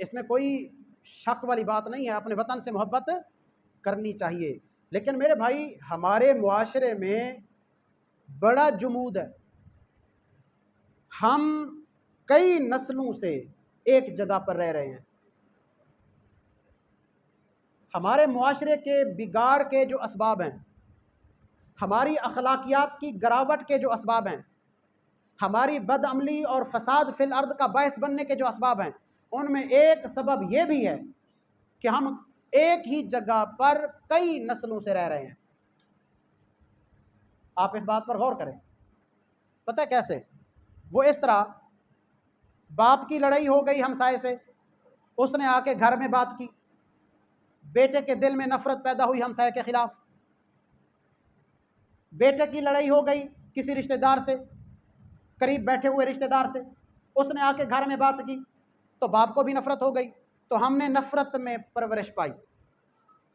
اس میں کوئی شک والی بات نہیں ہے، اپنے وطن سے محبت کرنی چاہیے۔ لیکن میرے بھائی ہمارے معاشرے میں بڑا جمود ہے، ہم کئی نسلوں سے ایک جگہ پر رہ رہے ہیں، ہمارے معاشرے کے بگاڑ کے جو اسباب ہیں، ہماری اخلاقیات کی گراوٹ کے جو اسباب ہیں، ہماری بدعملی اور فساد فی الارض کا باعث بننے کے جو اسباب ہیں، ان میں ایک سبب یہ بھی ہے کہ ہم ایک ہی جگہ پر کئی نسلوں سے رہ رہے ہیں۔ آپ اس بات پر غور کریں، پتہ ہے کیسے؟ وہ اس طرح باپ کی لڑائی ہو گئی ہمسائے سے، اس نے آ کے گھر میں بات کی، بیٹے کے دل میں نفرت پیدا ہوئی ہمسائے کے خلاف، بیٹے کی لڑائی ہو گئی کسی رشتہ دار سے، قریب بیٹھے ہوئے رشتہ دار سے، اس نے آ کے گھر میں بات کی تو باپ کو بھی نفرت ہو گئی، تو ہم نے نفرت میں پرورش پائی۔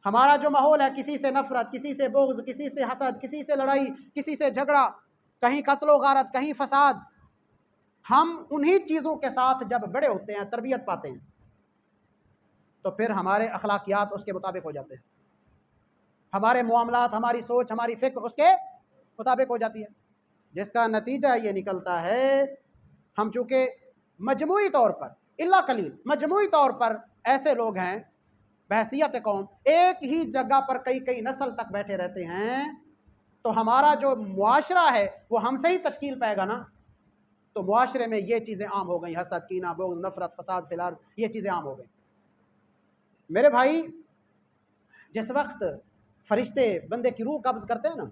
ہمارا جو ماحول ہے، کسی سے نفرت، کسی سے بغض، کسی سے حسد، کسی سے لڑائی، کسی سے جھگڑا، کہیں قتل و غارت، کہیں فساد۔ ہم انہی چیزوں کے ساتھ جب بڑے ہوتے ہیں، تربیت پاتے ہیں، تو پھر ہمارے اخلاقیات اس کے مطابق ہو جاتے ہیں، ہمارے معاملات، ہماری سوچ، ہماری فکر اس کے مطابق ہو جاتی ہے، جس کا نتیجہ یہ نکلتا ہے ہم چونکہ مجموعی طور پر الا قلیل مجموعی طور پر ایسے لوگ ہیں بحیثیت قوم ایک ہی جگہ پر کئی نسل تک بیٹھے رہتے ہیں، تو ہمارا جو معاشرہ ہے وہ ہم سے ہی تشکیل پائے گا نا، تو معاشرے میں یہ چیزیں عام ہو گئیں، حسد، کینہ، بغض، نفرت، فساد فی الارض، یہ چیزیں عام ہو گئیں۔ میرے بھائی جس وقت فرشتے بندے کی روح قبض کرتے ہیں نا،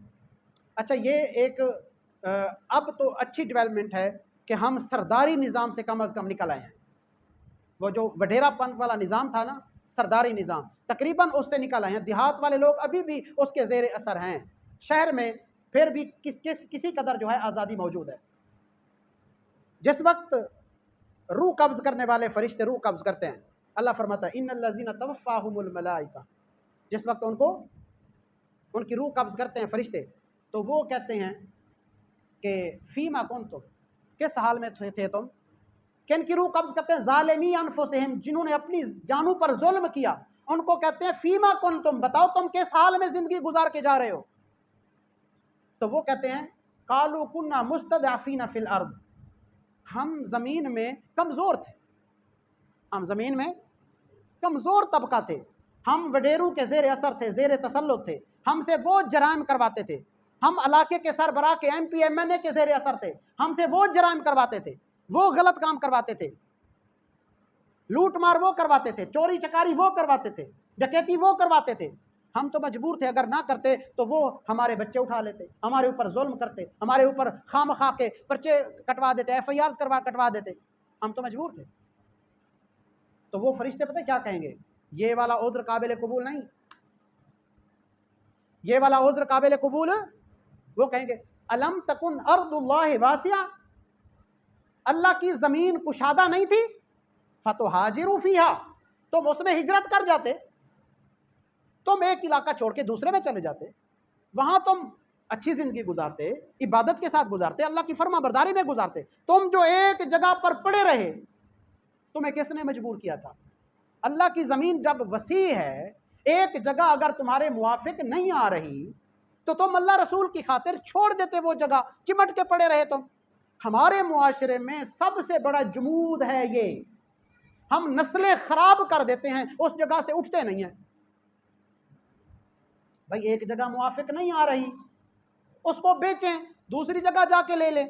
اچھا یہ ایک اب تو اچھی ڈیولپمنٹ ہے کہ ہم سرداری نظام سے کم از کم نکل آئے ہیں، وہ جو وڈیرا پنتھ والا نظام تھا نا، سرداری نظام، تقریباً اس سے نکل آئے ہیں۔ دیہات والے لوگ ابھی بھی اس کے زیر اثر ہیں، شہر میں پھر بھی کسی قدر جو ہے آزادی موجود ہے۔ جس وقت روح قبض کرنے والے فرشتے روح قبض کرتے ہیں، اللہ فرماتا ہے ان الذین توفاہم الملائکہ، جس وقت ان کی روح قبض کرتے ہیں فرشتے، تو وہ کہتے ہیں کہ فیما کنتم، کس حال میں تھے تم؟ کن کی روح قبض کرتے ہیں؟ ظالمی انفسہم، جنہوں نے اپنی جانوں پر ظلم کیا، ان کو کہتے ہیں فیما کنتم، بتاؤ تم کس حال میں زندگی گزار کے جا رہے ہو؟ تو وہ کہتے ہیں قالوا کنا مستضعفین فی الارض، ہم زمین میں کمزور تھے، ہم زمین میں کمزور طبقہ تھے، ہم وڈیروں کے زیر اثر تھے، زیر تسلط تھے، ہم سے وہ جرائم کرواتے تھے، ہم علاقے کے سربراہ کے ایم پی ایم این اے کے زیر اثر تھے، ہم سے وہ جرائم کرواتے تھے، وہ غلط کام کرواتے تھے، لوٹ مار وہ کرواتے تھے، چوری چکاری وہ کرواتے تھے، ڈکیتی وہ کرواتے تھے، ہم تو مجبور تھے، اگر نہ کرتے تو وہ ہمارے بچے اٹھا لیتے، ہمارے اوپر ظلم کرتے، ہمارے اوپر خام خواہ کے پرچے کٹوا دیتے، ایف آئی آر کٹوا دیتے، ہم تو مجبور تھے۔ تو وہ فرشتے پتہ کیا کہیں گے؟ یہ والا عذر قابل قبول نہیں، یہ والا عذر قابل قبول، وہ کہیں گے الم تکن ارض اللہ واسعہ، اللہ کی زمین کشادہ نہیں تھی، فتہاجروا فیہا، تم اس میں ہجرت کر جاتے، تم ایک علاقہ چھوڑ کے دوسرے میں چلے جاتے، وہاں تم اچھی زندگی گزارتے، عبادت کے ساتھ گزارتے، اللہ کی فرما برداری میں گزارتے، تم جو ایک جگہ پر پڑے رہے، تمہیں کس نے مجبور کیا تھا؟ اللہ کی زمین جب وسیع ہے، ایک جگہ اگر تمہارے موافق نہیں آ رہی تو تم اللہ رسول کی خاطر چھوڑ دیتے، وہ جگہ چمٹ کے پڑے رہے تم۔ ہمارے معاشرے میں سب سے بڑا جمود ہے یہ، ہم نسلیں خراب کر دیتے ہیں، اس جگہ سے اٹھتے نہیں ہیں۔ بھائی ایک جگہ موافق نہیں آ رہی، اس کو بیچیں، دوسری جگہ جا کے لے لیں،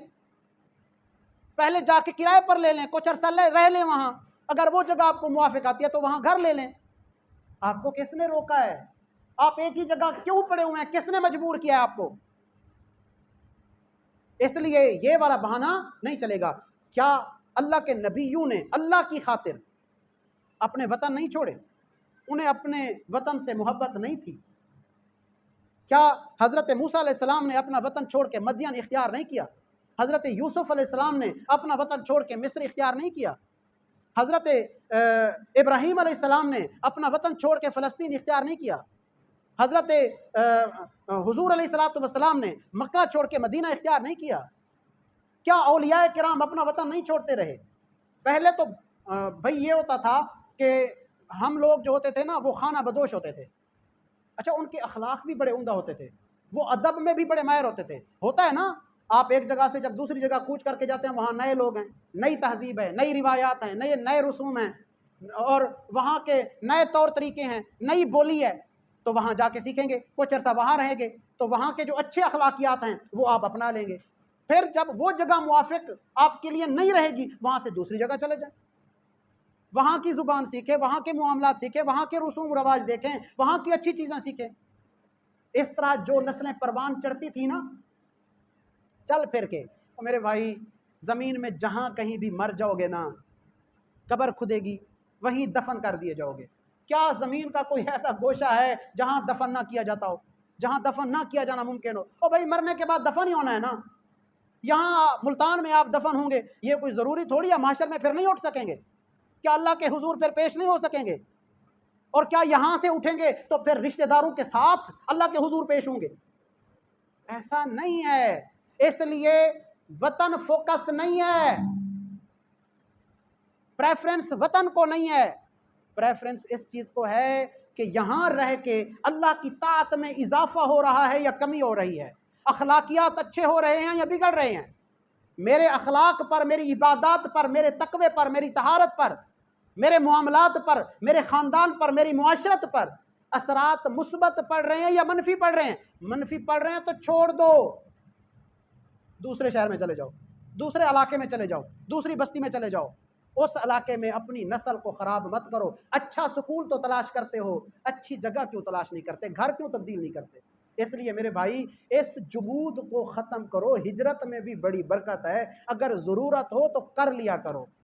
پہلے جا کے کرائے پر لے لیں، کچھ عرصہ رہ لیں وہاں، اگر وہ جگہ آپ کو موافق آتی ہے تو وہاں گھر لے لیں۔ آپ کو کس نے روکا ہے؟ آپ ایک ہی جگہ کیوں پڑے ہوئے ہیں؟ کس نے مجبور کیا ہے آپ کو؟ اس لیے یہ والا بہانہ نہیں چلے گا۔ کیا اللہ کے نبیوں نے اللہ کی خاطر اپنے وطن نہیں چھوڑے؟ انہیں اپنے وطن سے محبت نہیں تھی؟ کیا حضرت موسیٰ علیہ السلام نے اپنا وطن چھوڑ کے مدین اختیار نہیں کیا؟ حضرت یوسف علیہ السلام نے اپنا وطن چھوڑ کے مصر اختیار نہیں کیا؟ حضرت ابراہیم علیہ السلام نے اپنا وطن چھوڑ کے فلسطین اختیار نہیں کیا؟ حضرت حضور علیہ السلام نے مکہ چھوڑ کے مدینہ اختیار نہیں کیا؟ کیا اولیاء کرام اپنا وطن نہیں چھوڑتے رہے؟ پہلے تو بھائی یہ ہوتا تھا کہ ہم لوگ جو ہوتے تھے نا وہ خانہ بدوش ہوتے تھے، اچھا ان کے اخلاق بھی بڑے عمدہ ہوتے تھے، وہ ادب میں بھی بڑے ماہر ہوتے تھے۔ ہوتا ہے نا، آپ ایک جگہ سے جب دوسری جگہ کوچ کر کے جاتے ہیں، وہاں نئے لوگ ہیں، نئی تہذیب ہے، نئی روایات ہیں، نئے رسوم ہیں، اور وہاں کے نئے طور طریقے ہیں، نئی بولی ہے، تو وہاں جا کے سیکھیں گے، کچھ عرصہ وہاں رہیں گے تو وہاں کے جو اچھے اخلاقیات ہیں وہ آپ اپنا لیں گے۔ پھر جب وہ جگہ موافق آپ کے لیے نہیں رہے گی، وہاں سے دوسری جگہ چلے جائیں، وہاں کی زبان سیکھیں، وہاں کے معاملات سیکھیں، وہاں کے رسوم و رواج دیکھیں، وہاں کی اچھی چیزیں سیکھیں۔ اس طرح جو نسلیں پروان چڑھتی تھی نا چل پھر کے، تو میرے بھائی زمین میں جہاں کہیں بھی مر جاؤ گے نا، قبر کھدے گی، وہیں دفن کر دیے جاؤ گے۔ کیا زمین کا کوئی ایسا گوشہ ہے جہاں دفن نہ کیا جاتا ہو، جہاں دفن نہ کیا جانا ممکن ہو؟ او بھائی مرنے کے بعد دفن ہی ہونا ہے نا، یہاں ملتان میں آپ دفن ہوں گے، یہ کوئی ضروری تھوڑی ہے محشر میں پھر نہیں اٹھ سکیں گے؟ کیا اللہ کے حضور پھر پیش نہیں ہو سکیں گے؟ اور کیا یہاں سے اٹھیں گے تو پھر رشتہ داروں کے ساتھ اللہ کے حضور پیش ہوں گے؟ ایسا نہیں ہے۔ اس لیے وطن فوکس نہیں ہے، پریفرنس وطن کو نہیں ہے، پریفرنس اس چیز کو ہے کہ یہاں رہ کے اللہ کی طاعت میں اضافہ ہو رہا ہے یا کمی ہو رہی ہے، اخلاقیات اچھے ہو رہے ہیں یا بگڑ رہے ہیں، میرے اخلاق پر، میری عبادات پر، میرے تقوی پر، میری طہارت پر، میرے معاملات پر، میرے خاندان پر، میری معاشرت پر اثرات مثبت پڑ رہے ہیں یا منفی پڑ رہے ہیں؟ منفی پڑ رہے ہیں تو چھوڑ دو، دوسرے شہر میں چلے جاؤ، دوسرے علاقے میں چلے جاؤ، دوسری بستی میں چلے جاؤ، اس علاقے میں اپنی نسل کو خراب مت کرو۔ اچھا سکول تو تلاش کرتے ہو، اچھی جگہ کیوں تلاش نہیں کرتے؟ گھر کیوں تبدیل نہیں کرتے؟ اس لیے میرے بھائی اس جمود کو ختم کرو، ہجرت میں بھی بڑی برکت ہے، اگر ضرورت ہو تو کر لیا کرو۔